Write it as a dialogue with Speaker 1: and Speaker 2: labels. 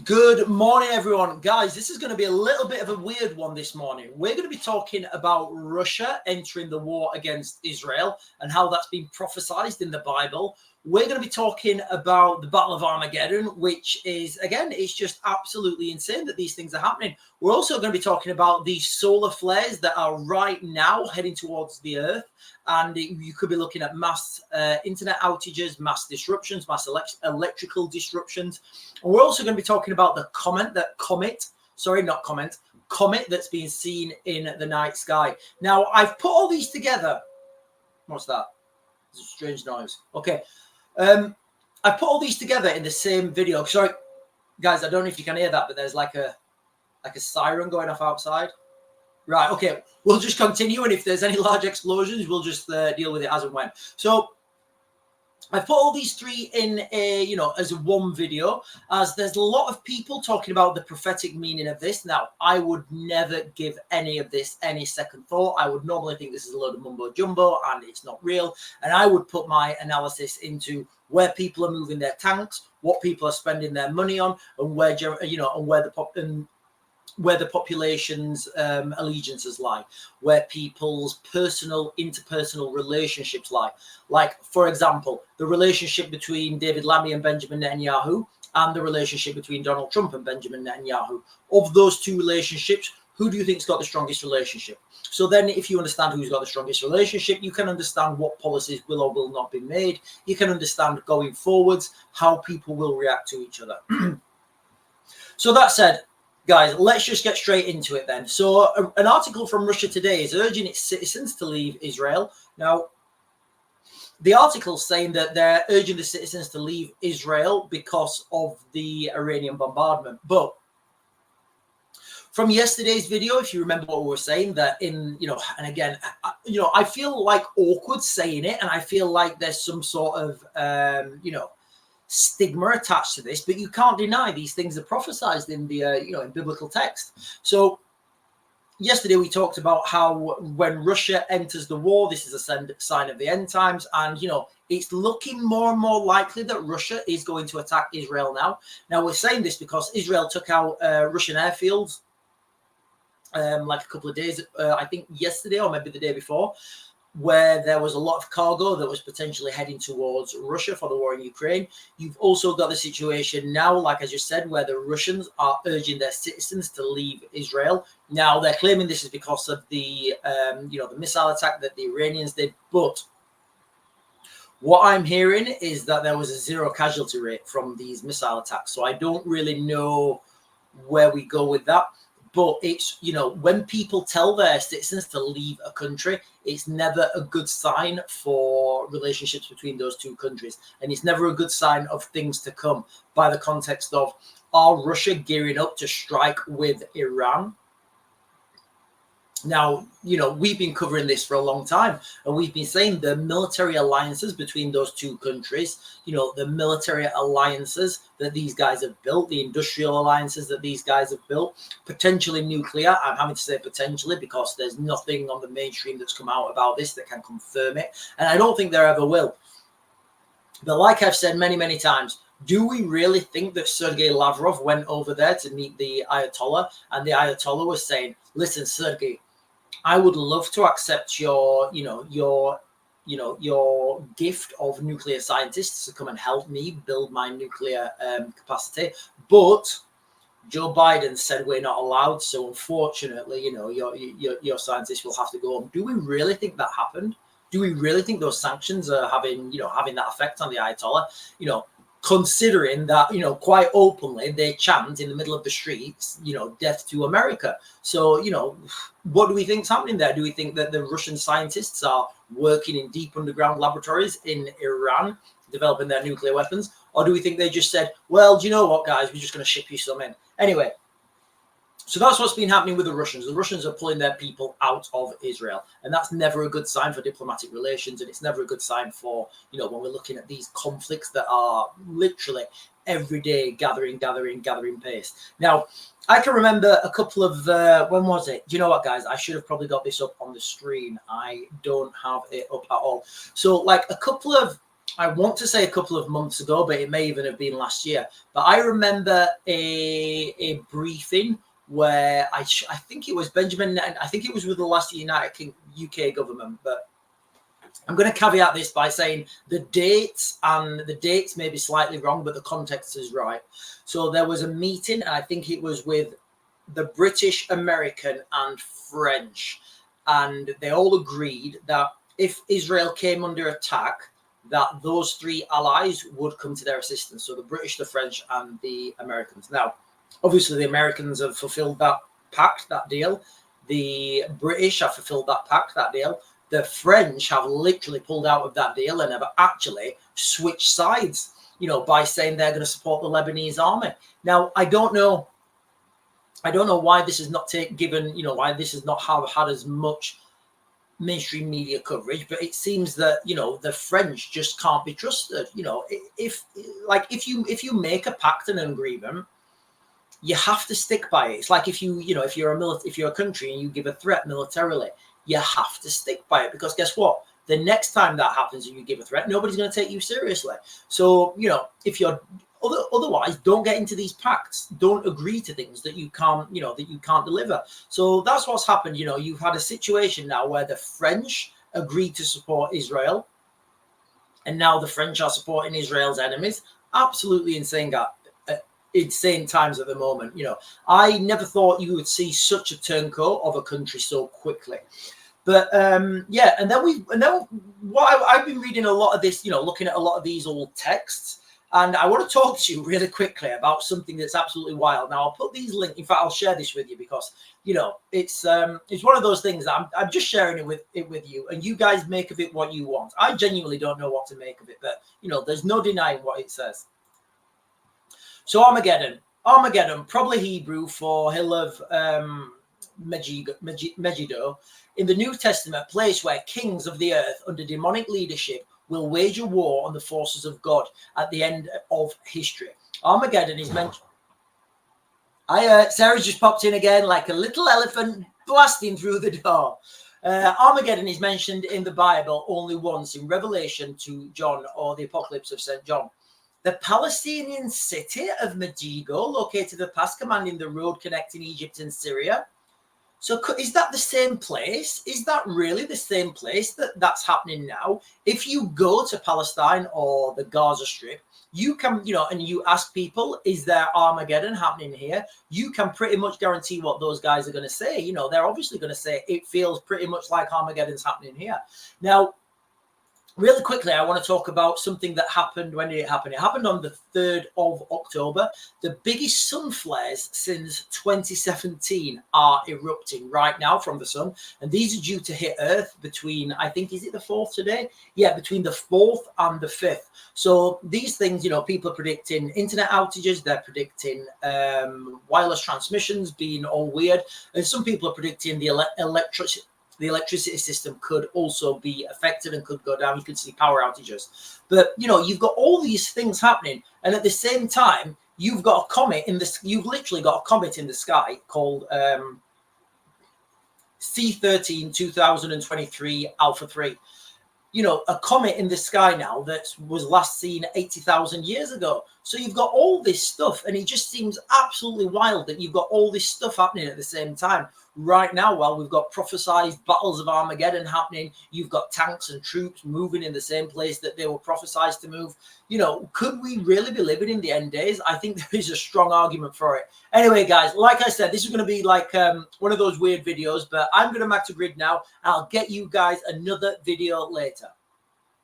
Speaker 1: Good morning, everyone. Guys, this is going to be a little bit of a weird one this morning. We're going to be talking about Russia entering the war against Israel and how that's been prophesied in the Bible. We're going to be talking about the Battle of Armageddon, which is, again, it's just absolutely insane that these things are happening. We're also going to be talking about the solar flares that are right now heading towards the Earth. And you could be looking at mass internet outages, mass disruptions, mass electrical disruptions. And we're also going to be talking about the comet that's being seen in the night sky. Now, I've put all these together. What's that? It's a strange noise. Okay. I put all these together in the same video. Sorry, guys, I don't know if you can hear that, but there's like a siren going off outside. Right, okay, we'll just continue, and if there's any large explosions, we'll just deal with it as and when. So I put all these three in a, as a one video, as there's a lot of people talking about the prophetic meaning of this. Now, I would never give any of this any second thought. I would normally think this is a load of mumbo jumbo and it's not real. And I would put my analysis into where people are moving their tanks, what people are spending their money on, and where the population's allegiances lie, where people's interpersonal relationships lie. Like, for example, the relationship between David Lammy and Benjamin Netanyahu, and the relationship between Donald Trump and Benjamin Netanyahu. Of those two relationships, who do you think's got the strongest relationship? So then if you understand who's got the strongest relationship, you can understand what policies will or will not be made. You can understand going forwards how people will react to each other. So that said, guys, let's just get straight into it then. So an article from Russia Today is urging its citizens to leave Israel. Now, the article is saying that they're urging the citizens to leave Israel because of the Iranian bombardment. But from yesterday's video, if you remember what we were saying, that and again, I feel like awkward saying it, and I feel like there's some sort of, stigma attached to this, but you can't deny these things are prophesied in the in biblical text. So yesterday we talked about how when Russia enters the war, this is a sign of the end times, and it's looking more and more likely that Russia is going to attack Israel now. Now we're saying this because Israel took out Russian airfields like a couple of days, I think yesterday or maybe the day before, where there was a lot of cargo that was potentially heading towards Russia for the war in Ukraine. You've also got the situation now, like I just said, where the Russians are urging their citizens to leave Israel. Now, they're claiming this is because of the, the missile attack that the Iranians did. But what I'm hearing is that there was a zero casualty rate from these missile attacks. So I don't really know where we go with that. But it's, when people tell their citizens to leave a country, it's never a good sign for relationships between those two countries. And it's never a good sign of things to come by the context of, are Russia gearing up to strike with Iran? Now, we've been covering this for a long time, and we've been saying the military alliances between those two countries, the military alliances that these guys have built, the industrial alliances that these guys have built, potentially nuclear. I'm having to say potentially because there's nothing on the mainstream that's come out about this that can confirm it. And I don't think there ever will. But like I've said many, many times, do we really think that Sergei Lavrov went over there to meet the Ayatollah, and the Ayatollah was saying, listen, Sergei, I would love to accept your gift of nuclear scientists to come and help me build my nuclear capacity. But Joe Biden said we're not allowed. So unfortunately, your scientists will have to go home. Do we really think that happened? Do we really think those sanctions are having that effect on the Ayatollah? Considering that, quite openly they chant in the middle of the streets, death to America. So, what do we think is happening there? Do we think that the Russian scientists are working in deep underground laboratories in Iran, developing their nuclear weapons? Or do we think they just said, well, do you know what, guys, we're just going to ship you some in? Anyway, so that's what's been happening with the Russians. The Russians are pulling their people out of Israel. And that's never a good sign for diplomatic relations. And it's never a good sign for, when we're looking at these conflicts that are literally every day gathering pace. Now, I can remember a couple of, when was it? Do you know what, guys? I should have probably got this up on the screen. I don't have it up at all. So like a couple of I want to say a couple of months ago, but it may even have been last year. But I remember a briefing where I think it was Benjamin, I think it was with the last UK government, but I'm going to caveat this by saying the dates may be slightly wrong, but the context is right. So there was a meeting, and I think it was with the British, American, and French, and they all agreed that if Israel came under attack, that those three allies would come to their assistance. So the British, the French, and the Americans. Now, obviously, the Americans have fulfilled that pact, that deal. The British have fulfilled that pact, that deal. The French have literally pulled out of that deal and have actually switched sides, you know, by saying they're going to support the Lebanese army. Now, I don't know why this is not given, you know, why this has not had as much mainstream media coverage, but it seems that, you know, the French just can't be trusted. You know, if you make a pact and an agreement, you have to stick by it. It's like if you're a country and you give a threat militarily, you have to stick by it, because guess what? The next time that happens and you give a threat, nobody's going to take you seriously. So, you know, if you're otherwise, don't get into these pacts. Don't agree to things that you can't deliver. So that's what's happened. You know, you've had a situation now where the French agreed to support Israel, and now the French are supporting Israel's enemies. Absolutely insane, insane times at the moment. You know, I never thought you would see such a turncoat of a country so quickly. But yeah, and then I've been reading a lot of this, you know, looking at a lot of these old texts, and I want to talk to you really quickly about something that's absolutely wild. Now, I'll put these links. In fact, I'll share this with you because, you know, it's one of those things that I'm just sharing it with you, and you guys make of it what you want. I genuinely don't know what to make of it, but you know, there's no denying what it says. So Armageddon, probably Hebrew for hill of Megiddo, in the New Testament, place where kings of the earth under demonic leadership will wage a war on the forces of God at the end of history. Armageddon is mentioned. Sarah's just popped in again like a little elephant blasting through the door. Armageddon is mentioned in the Bible only once, in Revelation to John, or the Apocalypse of St. John. The Palestinian city of Megiddo, located the past commanding the road connecting Egypt and Syria. So is that the same place? Is that really the same place that's happening now? If you go to Palestine or the Gaza Strip, you can, you know, and you ask people, is there Armageddon happening here? You can pretty much guarantee what those guys are going to say. You know, they're obviously going to say it feels pretty much like Armageddon's happening here. Now, really quickly, I want to talk about something that happened. When did it happen? It happened on the 3rd of October. The biggest sun flares since 2017 are erupting right now from the sun. And these are due to hit Earth between, I think, is it the 4th today? Yeah, between the 4th and the 5th. So these things, you know, people are predicting internet outages. They're predicting wireless transmissions being all weird. And some people are predicting the electricity system could also be affected and could go down. You could see power outages. But, you know, you've got all these things happening. And at the same time, you've got a comet in this. You've literally got a comet in the sky called C13 2023 Alpha 3. You know, a comet in the sky now that was last seen 80,000 years ago. So you've got all this stuff, and it just seems absolutely wild that you've got all this stuff happening at the same time. Right now, while we've got prophesied battles of Armageddon happening, you've got tanks and troops moving in the same place that they were prophesied to move. You know, could we really be living in the end days? I think there is a strong argument for it. Anyway, guys, like I said, this is going to be like one of those weird videos, but I'm going to back to grid now. I'll get you guys another video later.